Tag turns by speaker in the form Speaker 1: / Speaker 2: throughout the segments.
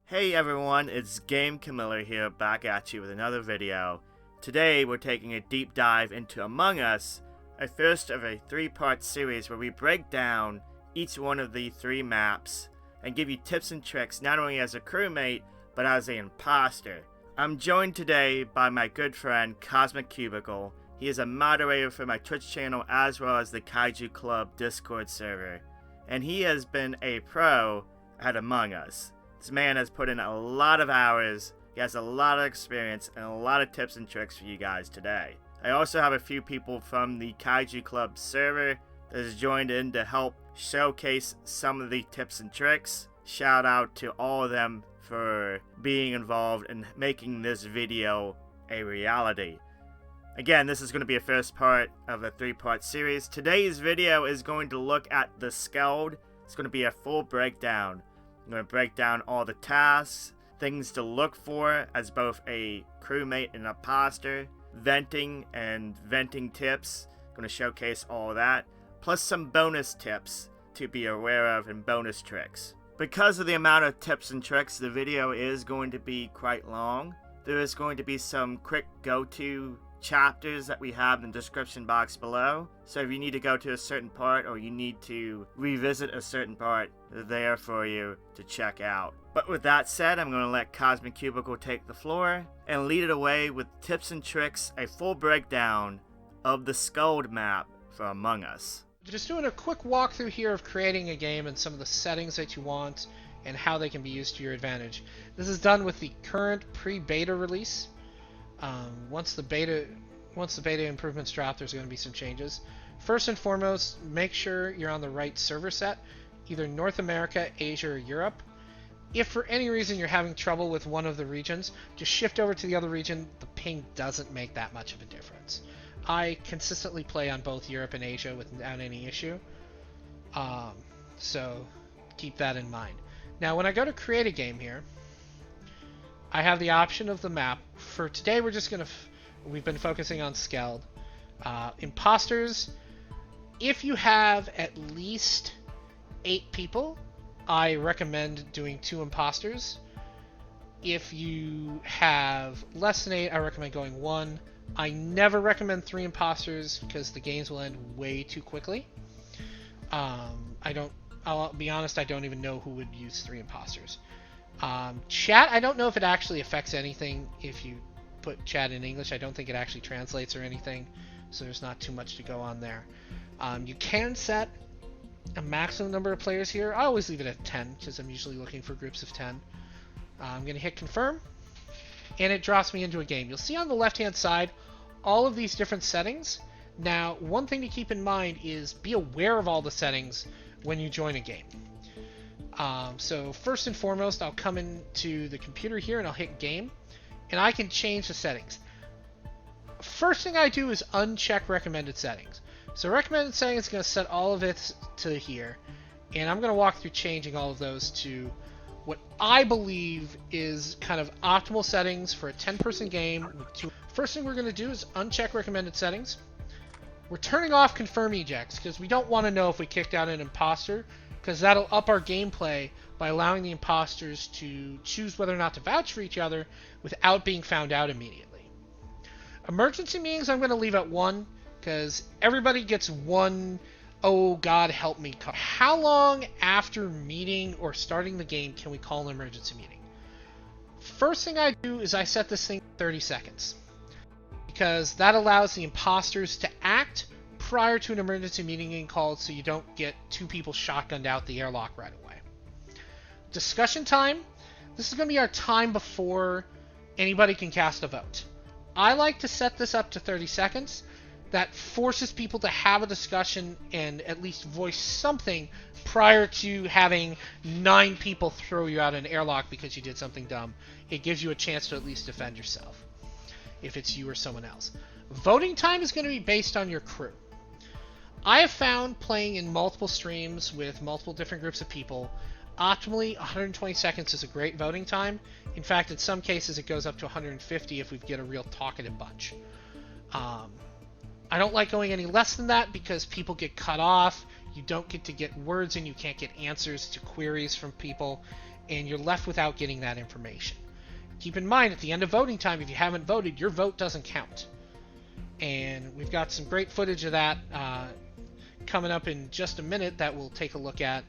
Speaker 1: Hey everyone, it's Game Camilla here, back at you with another video. Today we're taking a deep dive into Among Us, a first of a three-part series where we break down each one of the three maps and give you tips and tricks not only as a crewmate, but as an imposter. I'm joined today by my good friend CosmicCubicle. He is a moderator for my Twitch channel as well as the Kaiju Club Discord server, and he has been a pro at Among Us. This man has put in a lot of hours, he has a lot of experience, and a lot of tips and tricks for you guys today. I also have a few people from the Kaiju Club server that has joined in to help showcase some of the tips and tricks. Shout out to all of them for being involved in making this video a reality. Again, this is going to be a first part of a three-part series. Today's video is going to look at the Skeld. It's going to be a full breakdown. I'm going to break down all the tasks, things to look for as both a crewmate and imposter, venting and venting tips. I'm going to showcase all of that, plus some bonus tips to be aware of and bonus tricks. Because of the amount of tips and tricks, the video is going to be quite long. There is going to be some quick go-to chapters that we have in the description box below. So if you need to go to a certain part or you need to revisit a certain part, they're there for you to check out. But with that said, I'm going to let CosmicCubicle take the floor and lead it away with tips and tricks, a full breakdown of the Skeld map for Among Us.
Speaker 2: Just doing a quick walkthrough here of creating a game and some of the settings that you want and how they can be used to your advantage. This is done with the current pre-beta release. Once the beta improvements drop, there's going to be some changes. First and foremost, make sure you're on the right server set, either North America, Asia, or Europe. If for any reason you're having trouble with one of the regions, just shift over to the other region. The ping doesn't make that much of a difference. I consistently play on both Europe and Asia without any issue, so keep that in mind. Now when I go to create a game here, I have the option of the map. For today we're just we've been focusing on Skeld. Imposters, if you have at least 8 people, I recommend doing 2 imposters. If you have less than 8, I recommend going 1. I never recommend 3 imposters because the games will end way too quickly. I'll be honest, I don't even know who would use 3 imposters. Chat, I don't know if it actually affects anything if you put chat in English. I don't think it actually translates or anything, so there's not too much to go on there. You can set a maximum number of players here. I always leave it at 10 because I'm usually looking for groups of 10. I'm going to hit confirm, and it drops me into a game. You'll see on the left-hand side all of these different settings. Now, one thing to keep in mind is be aware of all the settings when you join a game. So first and foremost, I'll come into the computer here and I'll hit game, and I can change the settings. First thing I do is uncheck recommended settings. So recommended settings is going to set all of it to here, and I'm going to walk through changing all of those to what I believe is kind of optimal settings for a 10-person game. First thing we're going to do is uncheck recommended settings. We're turning off confirm ejects because we don't want to know if we kicked out an imposter, because that'll up our gameplay by allowing the imposters to choose whether or not to vouch for each other without being found out immediately. Emergency meetings I'm going to leave at 1 because everybody gets one oh god help me call. How long after meeting or starting the game can we call an emergency meeting? First thing I do is I set this thing 30 seconds because that allows the imposters to act prior to an emergency meeting being called, so you don't get 2 people shotgunned out the airlock right away. Discussion time. This is going to be our time before anybody can cast a vote. I like to set this up to 30 seconds. That forces people to have a discussion and at least voice something prior to having 9 people throw you out an airlock because you did something dumb. It gives you a chance to at least defend yourself if it's you or someone else. Voting time is going to be based on your crew. I have found playing in multiple streams with multiple different groups of people, optimally 120 seconds is a great voting time. In fact, in some cases it goes up to 150 if we get a real talkative bunch. I don't like going any less than that because people get cut off, you don't get to get words in, you can't get answers to queries from people, and you're left without getting that information. Keep in mind, at the end of voting time, if you haven't voted, your vote doesn't count. And we've got some great footage of that coming up in just a minute that we'll take a look at,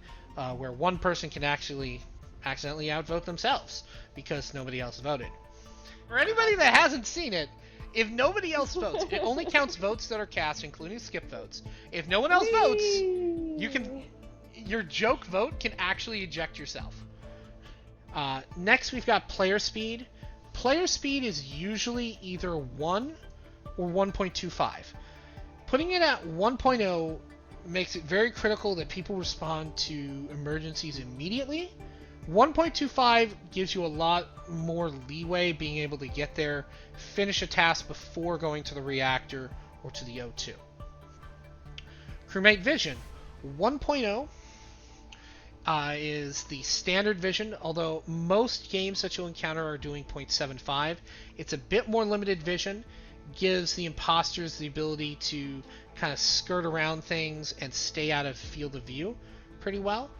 Speaker 2: where one person can actually accidentally outvote themselves because nobody else voted. For anybody that hasn't seen it, if nobody else votes, it only counts votes that are cast, including skip votes. If no one else votes, your joke vote can actually eject yourself. Next, we've got player speed. Player speed is usually either 1 or 1.25. Putting it at 1.0 makes it very critical that people respond to emergencies immediately. 1.25 gives you a lot more leeway being able to get there, finish a task before going to the reactor or to the O2. Crewmate vision. 1.0 is the standard vision, although most games that you'll encounter are doing 0.75. It's a bit more limited vision, gives the imposters the ability to kind of skirt around things and stay out of field of view pretty well.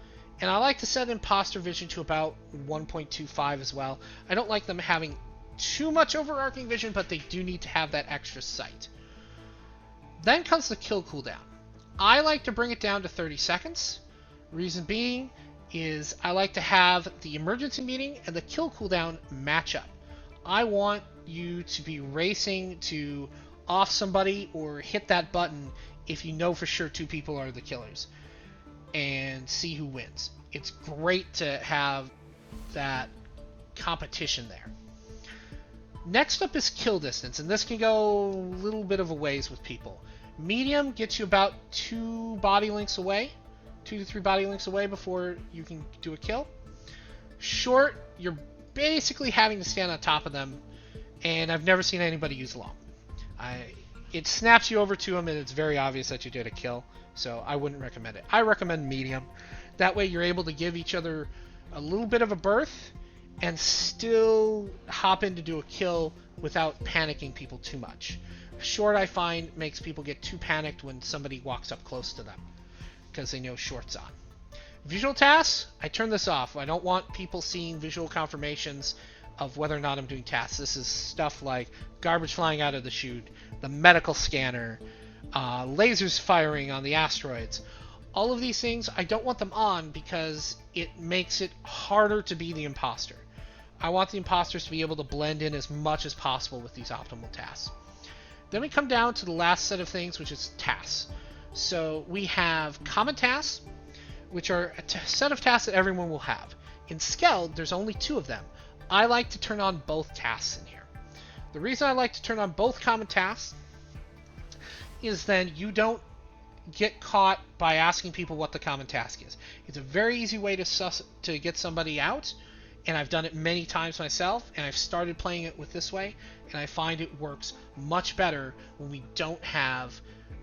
Speaker 2: And I like to set imposter vision to about 1.25 as well. I don't like them having too much overarching vision, but they do need to have that extra sight. Then comes the kill cooldown. I like to bring it down to 30 seconds. Reason being is I like to have the emergency meeting and the kill cooldown match up. I want you to be racing to off somebody or hit that button if you know for sure 2 people are the killers, and see who wins. It's great to have that competition there. Next up is kill distance, and this can go a little bit of a ways with people. Medium gets you about 2 body lengths away, 2 to 3 body lengths away before you can do a kill. Short, you're basically having to stand on top of them, and I've never seen anybody use long. It snaps you over to them, and it's very obvious that you did a kill, so I wouldn't recommend it. I recommend medium. That way you're able to give each other a little bit of a berth and still hop in to do a kill without panicking people too much. Short, I find, makes people get too panicked when somebody walks up close to them because they know short's on. Visual tasks, I turn this off. I don't want people seeing visual confirmations of whether or not I'm doing tasks. This is stuff like garbage flying out of the chute, the medical scanner, lasers firing on the asteroids. All of these things, I don't want them on because it makes it harder to be the imposter. I want the imposters to be able to blend in as much as possible with these optimal tasks. Then we come down to the last set of things, which is tasks. So we have common tasks, which are a set of tasks that everyone will have. In Skeld, there's only 2 of them. I like to turn on both tasks in here. The reason I like to turn on both common tasks is then you don't get caught by asking people what the common task is. It's a very easy way to get somebody out, and I've done it many times myself, and I've started playing it with this way, and I find it works much better when we don't have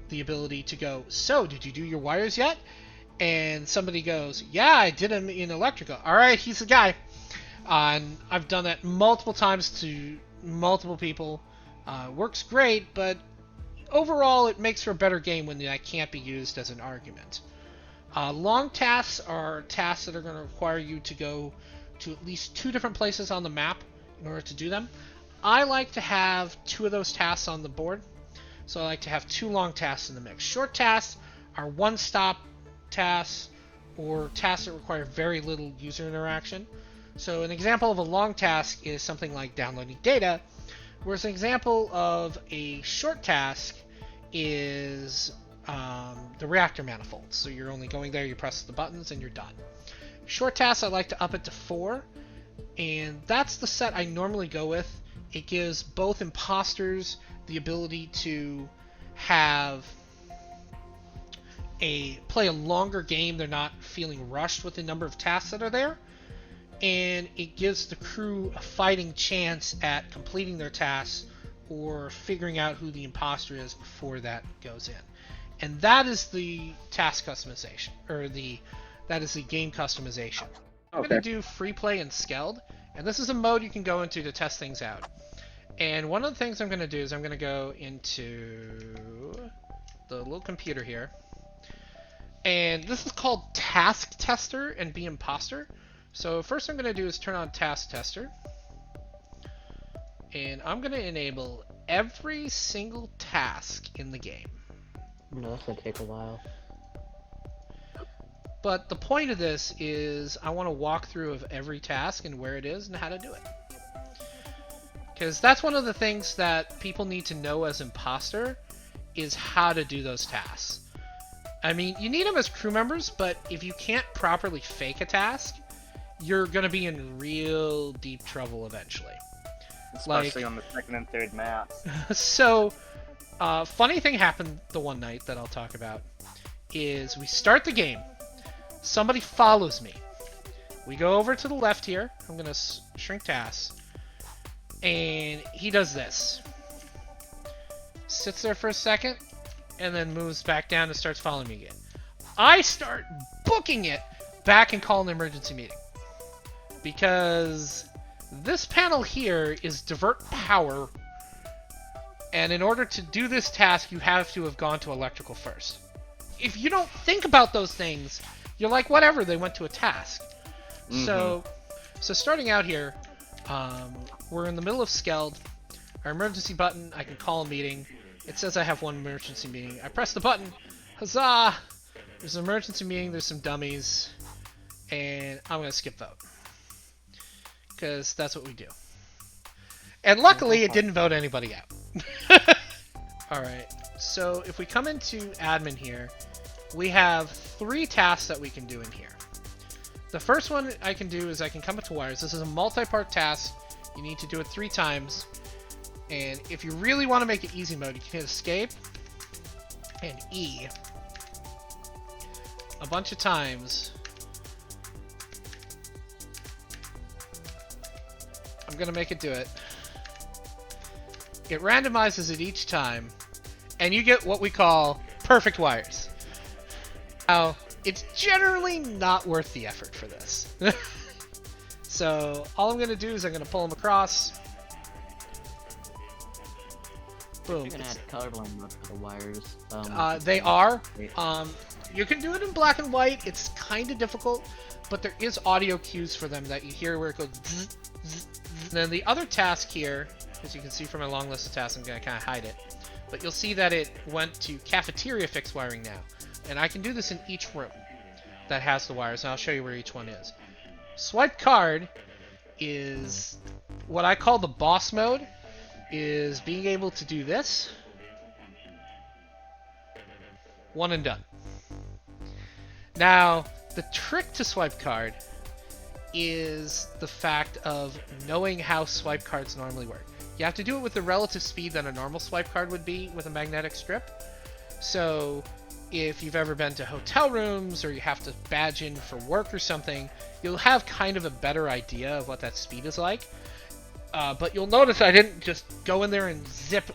Speaker 2: the ability to go, so did you do your wires yet? And somebody goes, yeah, I did them in electrical. All right, he's the guy. And I've done that multiple times to multiple people. Works great, but overall it makes for a better game when that can't be used as an argument. Long tasks are tasks that are going to require you to go to at least 2 different places on the map in order to do them. I like to have 2 of those tasks on the board, so I like to have 2 long tasks in the mix. Short tasks are one-stop tasks or tasks that require very little user interaction. So an example of a long task is something like downloading data, whereas an example of a short task is the reactor manifold. So you're only going there, you press the buttons, and you're done. Short tasks, I like to up it to 4, and that's the set I normally go with. It gives both imposters the ability to have play a longer game. They're not feeling rushed with the number of tasks that are there, and it gives the crew a fighting chance at completing their tasks or figuring out who the imposter is before that goes in. And that is the task customization, or that is the game customization. I'm going to do free play in Skeld, and this is a mode you can go into to test things out. And one of the things I'm going to do is I'm going to go into the little computer here, and this is called Task Tester and Be Imposter. So first I'm going to do is turn on Task Tester. And I'm going to enable every single task in the game.
Speaker 3: No, that's gonna take a while.
Speaker 2: But the point of this is I want to walk through of every task and where it is and how to do it. Because that's one of the things that people need to know as imposter is how to do those tasks. I mean, you need them as crew members, but if you can't properly fake a task, you're going to be in real deep trouble eventually.
Speaker 1: Especially on the second and third maps.
Speaker 2: So, funny thing happened the one night that I'll talk about is we start the game. Somebody follows me. We go over to the left here. I'm going to shrink tasks. And he does this. Sits there for a second, and then moves back down and starts following me again. I start booking it back and call an emergency meeting. Because this panel here is divert power, and in order to do this task, you have to have gone to electrical first. If you don't think about those things, you're like, whatever, they went to a task.
Speaker 1: Mm-hmm.
Speaker 2: So starting out here, we're in the middle of Skeld. Our emergency button, I can call a meeting. It says I have one emergency meeting. I press the button. Huzzah! There's an emergency meeting, there's some dummies. And I'm going to skip vote. Because that's what we do. And luckily, it didn't vote anybody out. Alright, so if we come into admin here, we have 3 tasks that we can do in here. The first one I can do is I can come up to wires. This is a multi-part task. You need to do it 3 times. And if you really want to make it easy mode, you can hit escape and E a bunch of times. I'm going to make it do it. It randomizes it each time, and you get what we call perfect wires. Now, it's generally not worth the effort for this. So, all I'm going to do is I'm going to pull them across. Boom.
Speaker 3: You're gonna add colorblind mode for the wires.
Speaker 2: They are. You can do it in black and white. It's kind of difficult, but there is audio cues for them that you hear where it goes zzz, zzz, zzz. And then the other task here, as you can see from my long list of tasks, I'm going to kind of hide it. But you'll see that it went to cafeteria fixed wiring now. And I can do this in each room that has the wires, and I'll show you where each one is. Swipe card is what I call the boss mode, is being able to do this. One and done. Now, the trick to swipe card is the fact of knowing how swipe cards normally work. You have to do it with the relative speed that a normal swipe card would be with a magnetic strip. So if you've ever been to hotel rooms or you have to badge in for work or something, you'll have kind of a better idea of what that speed is like. But you'll notice I didn't just go in there and zip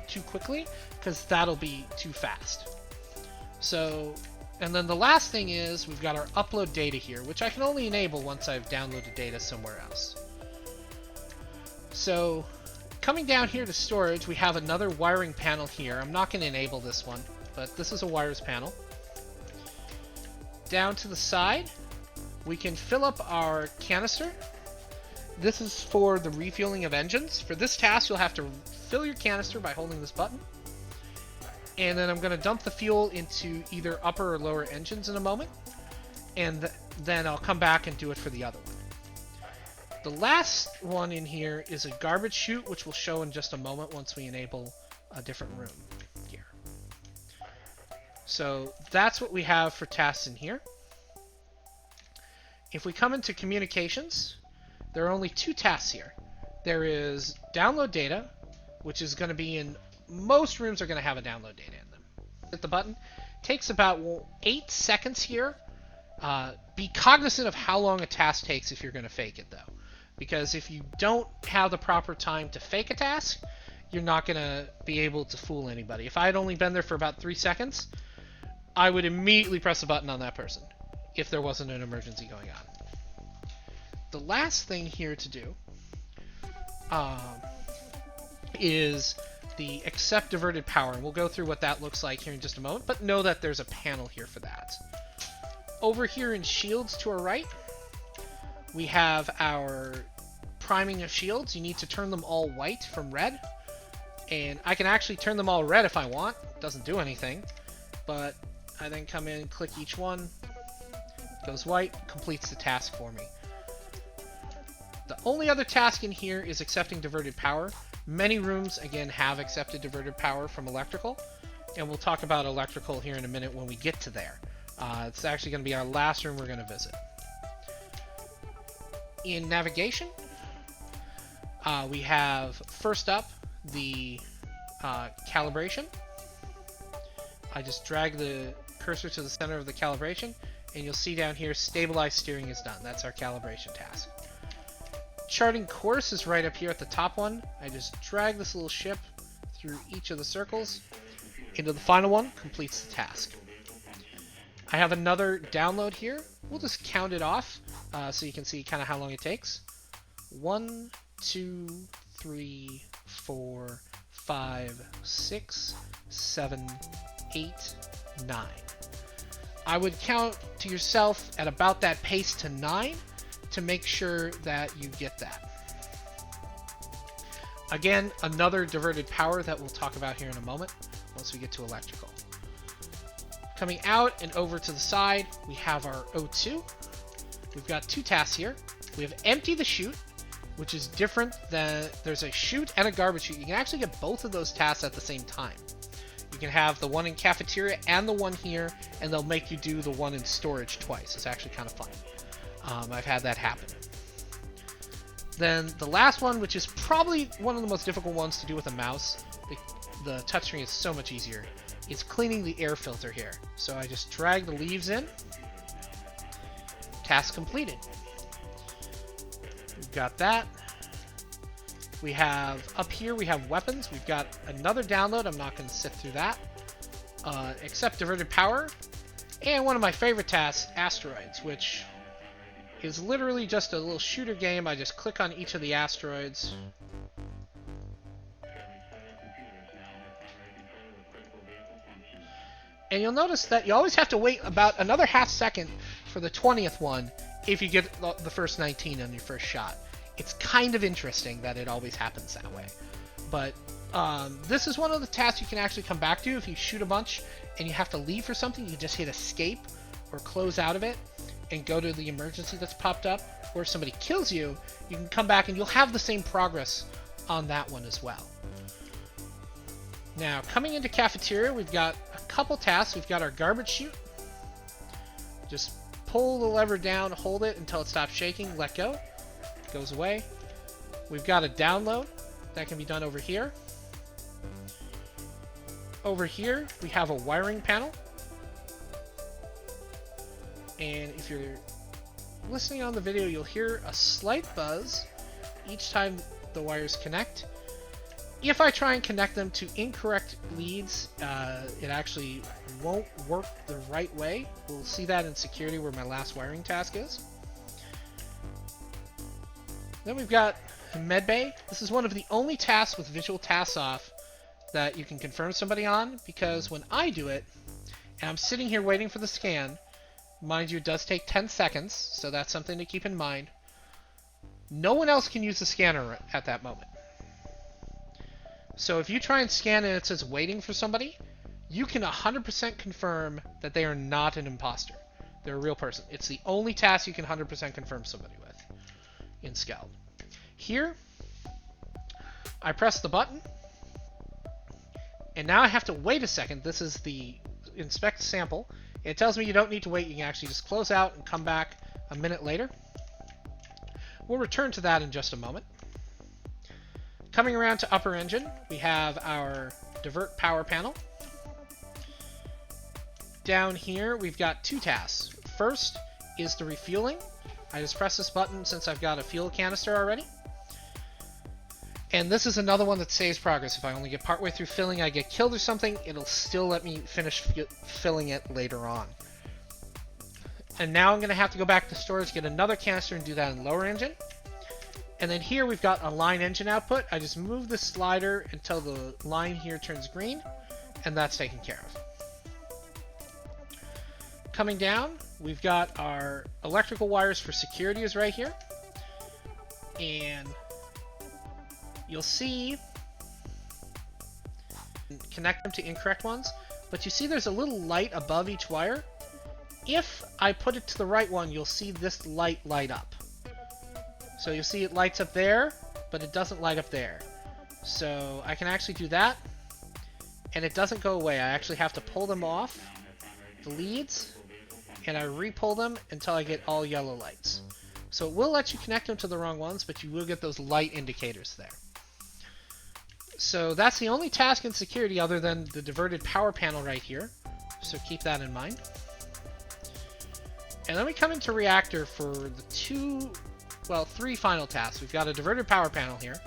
Speaker 2: too quickly, because that'll be too fast. So, and then the last thing is we've got our upload data here, which I can only enable once I've downloaded data somewhere else. So, coming down here to storage, we have another wiring panel here. I'm not going to enable this one, but this is a wires panel. Down to the side, we can fill up our canister. This is for the refueling of engines. For this task, you'll have to fill your canister by holding this button. And then I'm going to dump the fuel into either upper or lower engines in a moment. And then I'll come back and do it for the other one. The last one in here is a garbage chute, which we'll show in just a moment once we enable a different room here. So that's what we have for tasks in here. If we come into communications, there are only 2 tasks here. There is download data, which is going to be in most rooms are going to have a download data in them. Hit the button. Takes about 8 seconds here. Be cognizant of how long a task takes if you're going to fake it, though. Because if you don't have the proper time to fake a task, you're not going to be able to fool anybody. If I had only been there for about 3 seconds, I would immediately press a button on that person if there wasn't an emergency going on. The last thing here to do is the accept diverted power, and we'll go through what that looks like here in just a moment, but know that there's a panel here for that. Over here in shields to our right, we have our priming of shields. You need to turn them all white from red. And I can actually turn them all red if I want. It doesn't do anything. But I then come in, click each one. Goes white, completes the task for me. The only other task in here is accepting diverted power. Many rooms, again, have accepted diverted power from electrical. And we'll talk about electrical here in a minute when we get to there. It's actually going to be our last room we're going to visit. In navigation, we have, first up, the calibration. I just drag the cursor to the center of the calibration, and you'll see down here, stabilized steering is done. That's our calibration task. Charting course is right up here at the top one. I just drag this little ship through each of the circles into the final one, completes the task. I have another download here. We'll just count it off so you can see kind of how long it takes. 1, 2, 3, 4, 5, 6, 7, 8, 9. I would count to yourself at about that pace to 9 to make sure that you get that. Again, another diverted power that we'll talk about here in a moment once we get to electrical. Coming out and over to the side, we have our O2. We've got two tasks here. We have empty the chute, which is different than, there's a chute and a garbage chute. You can actually get both of those tasks at the same time. You can have the one in cafeteria and the one here, and they'll make you do the one in storage twice. It's actually kind of fun. I've had that happen. Then the last one, which is probably one of the most difficult ones to do with a mouse, the touchscreen is so much easier, is cleaning the air filter here. So I just drag the leaves in. Task completed. We've got that. We have, up here we have weapons. We've got another download. I'm not going to sift through that. Accept diverted power. And one of my favorite tasks, asteroids, which is literally just a little shooter game. I just click on each of the asteroids. And you'll notice that you always have to wait about another half second for the 20th one if you get the first 19 on your first shot. It's kind of interesting that it always happens that way. But this is one of the tasks you can actually come back to if you shoot a bunch and you have to leave for something. You just hit escape or close out of it and go to the emergency that's popped up. Or if somebody kills you, you can come back and you'll have the same progress on that one as well. Now, coming into cafeteria, we've got a couple tasks. We've got our garbage chute. Just pull the lever down, hold it until it stops shaking, let go. It goes away. We've got a download that can be done over here. Over here, we have a wiring panel. And if you're listening on the video, you'll hear a slight buzz each time the wires connect. If I try and connect them to incorrect leads, it actually won't work the right way. We'll see that in security where my last wiring task is. Then we've got medbay. This is one of the only tasks with visual tasks off that you can confirm somebody on, because when I do it, and I'm sitting here waiting for the scan, mind you, it does take 10 seconds, so that's something to keep in mind. No one else can use the scanner at that moment. So if you try and scan and it says waiting for somebody, you can 100% confirm that they are not an imposter. They're a real person. It's the only task you can 100% confirm somebody with in Skeld. Here, I press the button, and now I have to wait a second. This is the inspect sample. It tells me you don't need to wait. You can actually just close out and come back a minute later. We'll return to that in just a moment. Coming around to upper engine, we have our divert power panel. Down here, we've got two tasks. First is the refueling. I just press this button since I've got a fuel canister already. And this is another one that saves progress. If I only get partway through filling, I get killed or something, it'll still let me finish filling it later on. And now I'm going to have to go back to storage, get another canister, and do that in lower engine. And then here we've got a line engine output. I just move the slider until the line here turns green, and that's taken care of. coming down, we've got our electrical wires for security is right here. And you'll see, connect them to incorrect ones, but you see there's a little light above each wire. If I put it to the right one, you'll see this light light up. So you'll see it lights up there, but it doesn't light up there. So I can actually do that, and it doesn't go away. I actually have to pull them off, the leads, and I re-pull them until I get all yellow lights. So it will let you connect them to the wrong ones, but you will get those light indicators there. So that's the only task in security other than the diverted power panel right here. So keep that in mind. And then we come into reactor for the three final tasks. We've got a diverted power panel here,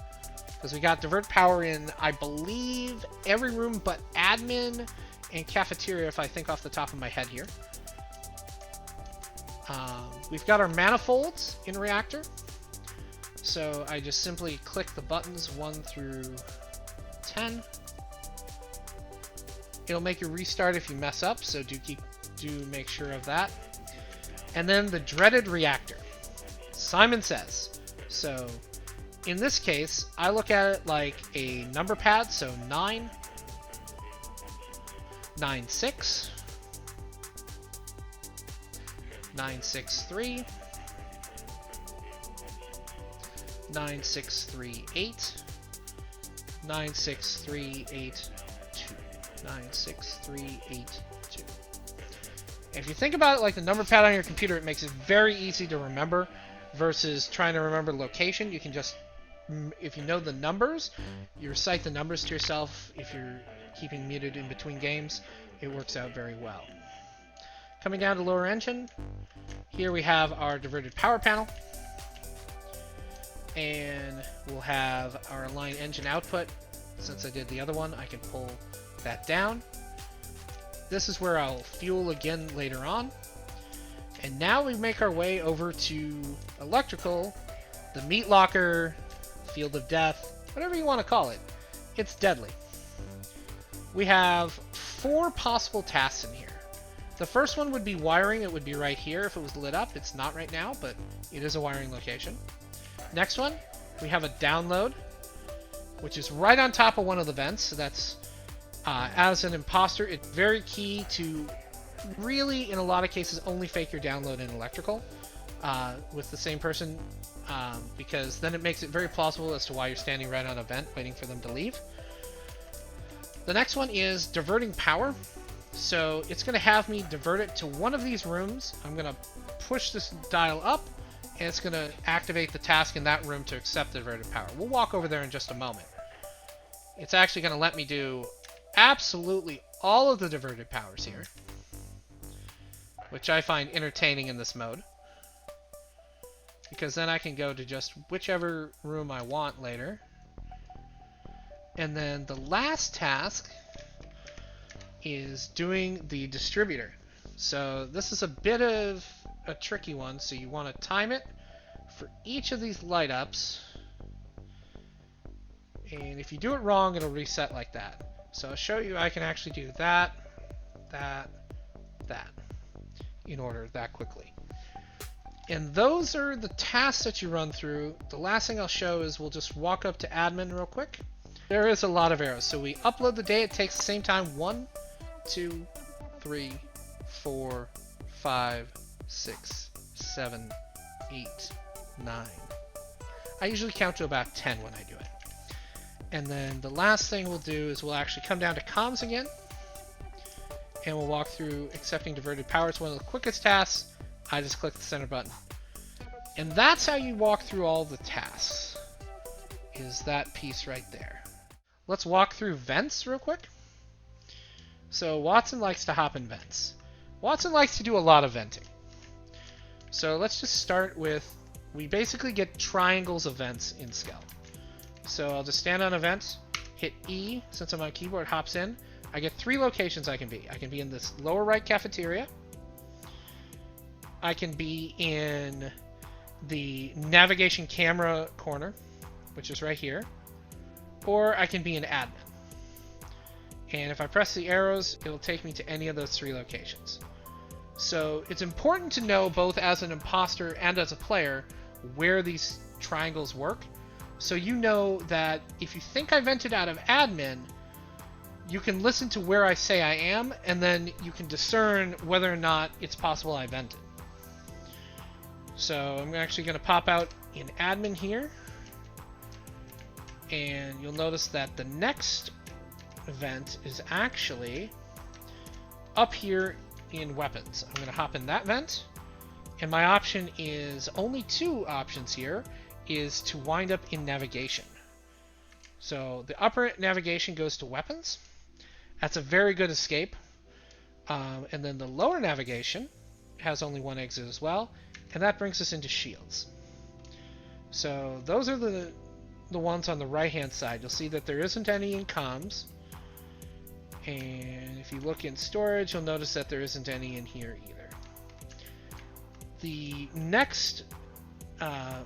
Speaker 2: because we got divert power in, I believe, every room but admin and cafeteria, if I think off the top of my head here. We've got our manifolds in reactor. So I just simply click the buttons 1 through 10. It'll make you restart if you mess up, so do make sure of that. And then the dreaded reactor. Simon Says. So in this case, I look at it like a number pad, so 9, 9, 6, 9, 6, 3, 9, 6, 3, 8, 9, 6, 3, 8, 2, 9, 6, 3, 8, 2. If you think about it like the number pad on your computer, it makes it very easy to remember versus trying to remember location. You can just, if you know the numbers, you recite the numbers to yourself. If you're keeping muted in between games, it works out very well. Coming down to lower engine, here we have our diverted power panel. And we'll have our align engine output. Since I did the other one, I can pull that down. This is where I'll fuel again later on. And now we make our way over to electrical, the meat locker, field of death, whatever you want to call it. It's deadly. We have 4 possible tasks in here. The first one would be wiring. It would be right here if it was lit up. It's not right now, but it is a wiring location. Next one, we have a download, which is right on top of one of the vents. So that's, as an imposter, it's very key to really, in a lot of cases, only fake your download in electrical with the same person, because then it makes it very plausible as to why you're standing right on a vent waiting for them to leave. The next one is diverting power. So it's going to have me divert it to one of these rooms. I'm going to push this dial up, and it's going to activate the task in that room to accept the diverted power. We'll walk over there in just a moment. It's actually going to let me do absolutely all of the diverted powers here, which I find entertaining in this mode, because then I can go to just whichever room I want later. And then the last task is doing the distributor. So this is a bit of a tricky one, so you want to time it for each of these light ups, and if you do it wrong, it'll reset like that. So I'll show you I can actually do that, that, that in order that quickly. And those are the tasks that you run through. The last thing I'll show is we'll just walk up to admin real quick. There is a lot of arrows, so we upload the day. It takes the same time. 1, 2, 3, 4, 5, 6, 7, 8, 9. I usually count to about 10 when I do it. And then the last thing we'll do is we'll actually come down to comms again, and we'll walk through accepting diverted power. It's one of the quickest tasks. I just click the center button. And that's how you walk through all the tasks, is that piece right there. Let's walk through vents real quick. So Watson likes to hop in vents. Watson likes to do a lot of venting. So let's just start with, we basically get triangles of vents in Skeld. So I'll just stand on a vent, hit E, since I'm on keyboard, hops in. I get 3 locations I can be. I can be in this lower right cafeteria. I can be in the navigation camera corner, which is right here. Or I can be in admin. And if I press the arrows, it'll take me to any of those 3 locations. So it's important to know, both as an imposter and as a player, where these triangles work. So you know that if you think I vented out of admin, you can listen to where I say I am, and then you can discern whether or not it's possible I vented. So I'm actually going to pop out in admin here, and you'll notice that the next vent is actually up here in weapons. I'm going to hop in that vent, and my option is only 2 options here, is to wind up in navigation. So the upper navigation goes to weapons. That's a very good escape. And then the lower navigation has only 1 exit as well, and that brings us into shields. So those are the ones on the right hand side. You'll see that there isn't any in comms. And if you look in storage, you'll notice that there isn't any in here either. The next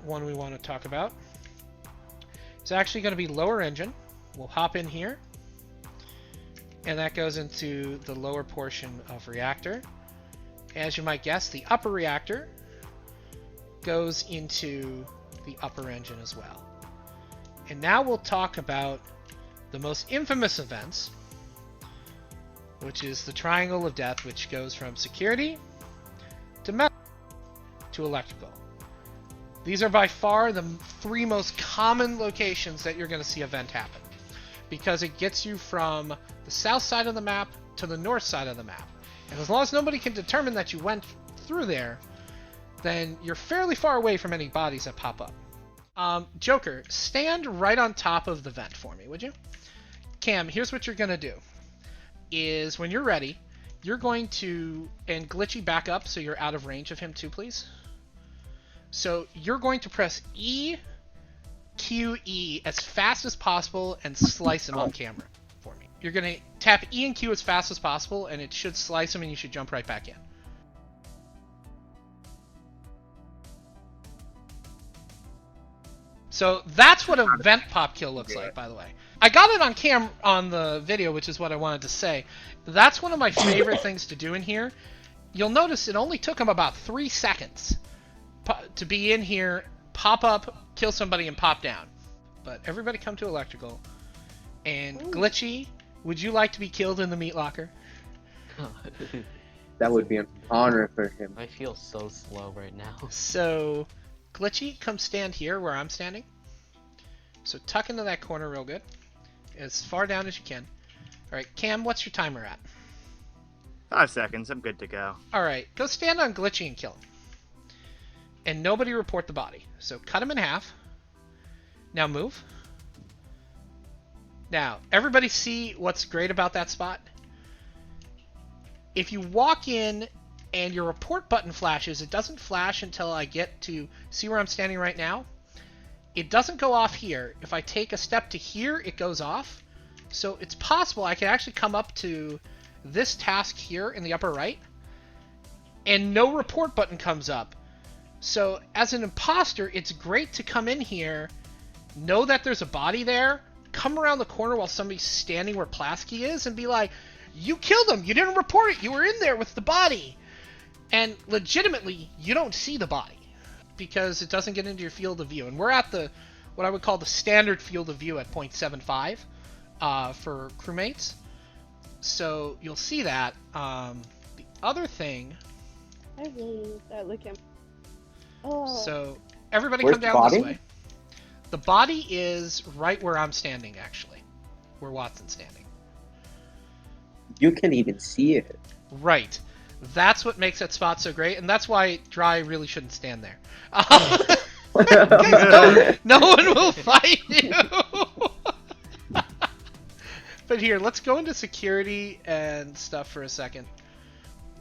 Speaker 2: one we want to talk about is actually going to be lower engine. We'll hop in here, and that goes into the lower portion of reactor. As you might guess, the upper reactor goes into the upper engine as well. And now we'll talk about the most infamous events, which is the Triangle of Death, which goes from security to metal to electrical. These are by far the 3 most common locations that you're going to see a vent happen, because it gets you from the south side of the map to the north side of the map. And as long as nobody can determine that you went through there, then you're fairly far away from any bodies that pop up. Joker, stand right on top of the vent for me, would you? Cam, here's what you're going to do. Is when you're ready, you're going to, and Glitchy back up so you're out of range of him too, please. So you're going to press E, Q, E as fast as possible and slice him on camera for me. You're going to tap E and Q as fast as possible, and it should slice him and you should jump right back in. So that's what a vent pop kill looks like, by the way. I got it on cam on the video, which is what I wanted to say. That's one of my favorite things to do in here. You'll notice it only took him about 3 seconds to be in here, pop up, kill somebody, and pop down. But everybody come to electrical. And Glitchy, would you like to be killed in the meat locker?
Speaker 4: That would be an honor for him.
Speaker 3: I feel so slow right now.
Speaker 2: So, Glitchy, come stand here where I'm standing. So tuck into that corner real good, as far down as you can. Alright, Cam, what's your timer at?
Speaker 1: 5 seconds, I'm good to go.
Speaker 2: Alright, go stand on Glitchy and kill him. And nobody report the body. So cut him in half. Now move. Now, everybody see what's great about that spot? If you walk in and your report button flashes, it doesn't flash until I get to see where I'm standing right now. It doesn't go off here. If I take a step to here, it goes off. So it's possible I can actually come up to this task here in the upper right, and no report button comes up. So as an imposter, it's great to come in here, know that there's a body there, come around the corner while somebody's standing where Plasky is, and be like, you killed him, you didn't report it, you were in there with the body. And legitimately, you don't see the body, because it doesn't get into your field of view. And we're at the, what I would call the standard field of view at 0.75 for crewmates. So you'll see that. The other thing...
Speaker 5: I really need that. Look at. Oh.
Speaker 2: So everybody
Speaker 4: Where's
Speaker 2: come down
Speaker 4: the body?
Speaker 2: this way. The body is right where I'm standing, actually. Where Watson's standing.
Speaker 4: You can even see it.
Speaker 2: Right. That's what makes that spot so great, and that's why Dry really shouldn't stand there. No one will fight you! But here, let's go into security and stuff for a second.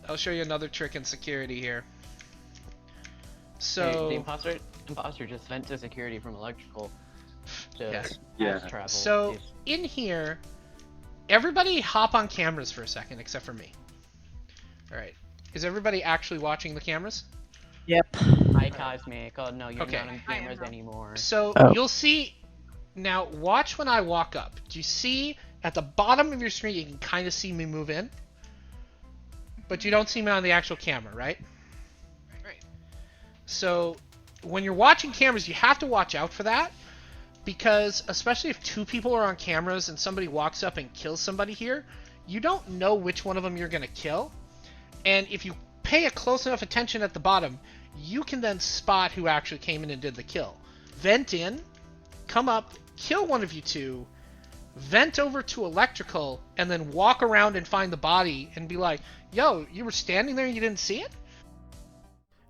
Speaker 2: I'll show you another trick in security here. So...
Speaker 3: The imposter just went to security from electrical to
Speaker 2: Yes.
Speaker 4: Yeah.
Speaker 3: travel.
Speaker 2: So,
Speaker 3: Yes.
Speaker 2: in here, everybody hop on cameras for a second, except for me. Alright. Is everybody actually watching the cameras?
Speaker 3: Yep. Hi, Cosmic. Oh no, you're
Speaker 2: Okay.
Speaker 3: not on cameras anymore.
Speaker 2: So, you'll see... Now, watch when I walk up. Do you see, at the bottom of your screen, you can kind of see me move in? But you don't see me on the actual camera, right? Right. So when you're watching cameras, you have to watch out for that, because especially if 2 people are on cameras and somebody walks up and kills somebody here, you don't know which one of them you're going to kill. And if you pay a close enough attention at the bottom, you can then spot who actually came in and did the kill. Vent in, come up, kill one of you 2, vent over to electrical, and then walk around and find the body and be like, yo, you were standing there and you didn't see it?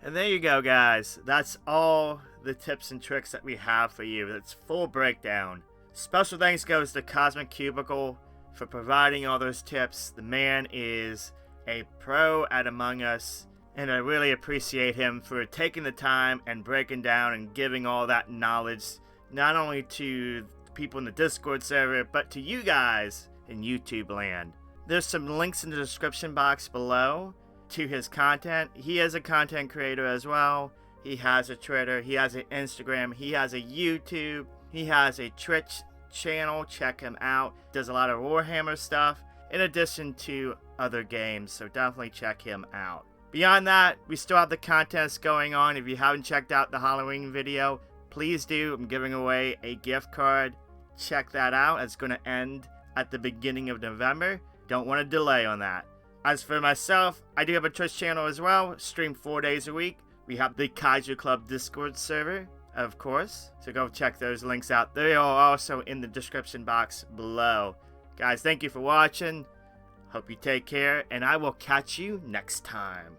Speaker 1: And there you go, guys. That's all the tips and tricks that we have for you. That's full breakdown. Special thanks goes to CosmicCubicle for providing all those tips. The man is a pro at Among Us, and I really appreciate him for taking the time and breaking down and giving all that knowledge, not only to people in the Discord server, but to you guys in YouTube land. There's some links in the description box below to his content. He is a content creator as well. He has a Twitter, he has an Instagram, he has a YouTube, he has a Twitch channel. Check him out. Does a lot of Warhammer stuff in addition to other games, so definitely check him out. Beyond that, we still have the contests going on. If you haven't checked out the Halloween video, please do. I'm giving away a gift card. Check that out. It's going to end at the beginning of November. Don't want to delay on that. As for myself, I do have a Twitch channel as well. Stream 4 days a week. We have the Kaiju Club Discord server, of course. So go check those links out. They are also in the description box below. Guys, thank you for watching. Hope you take care, and I will catch you next time.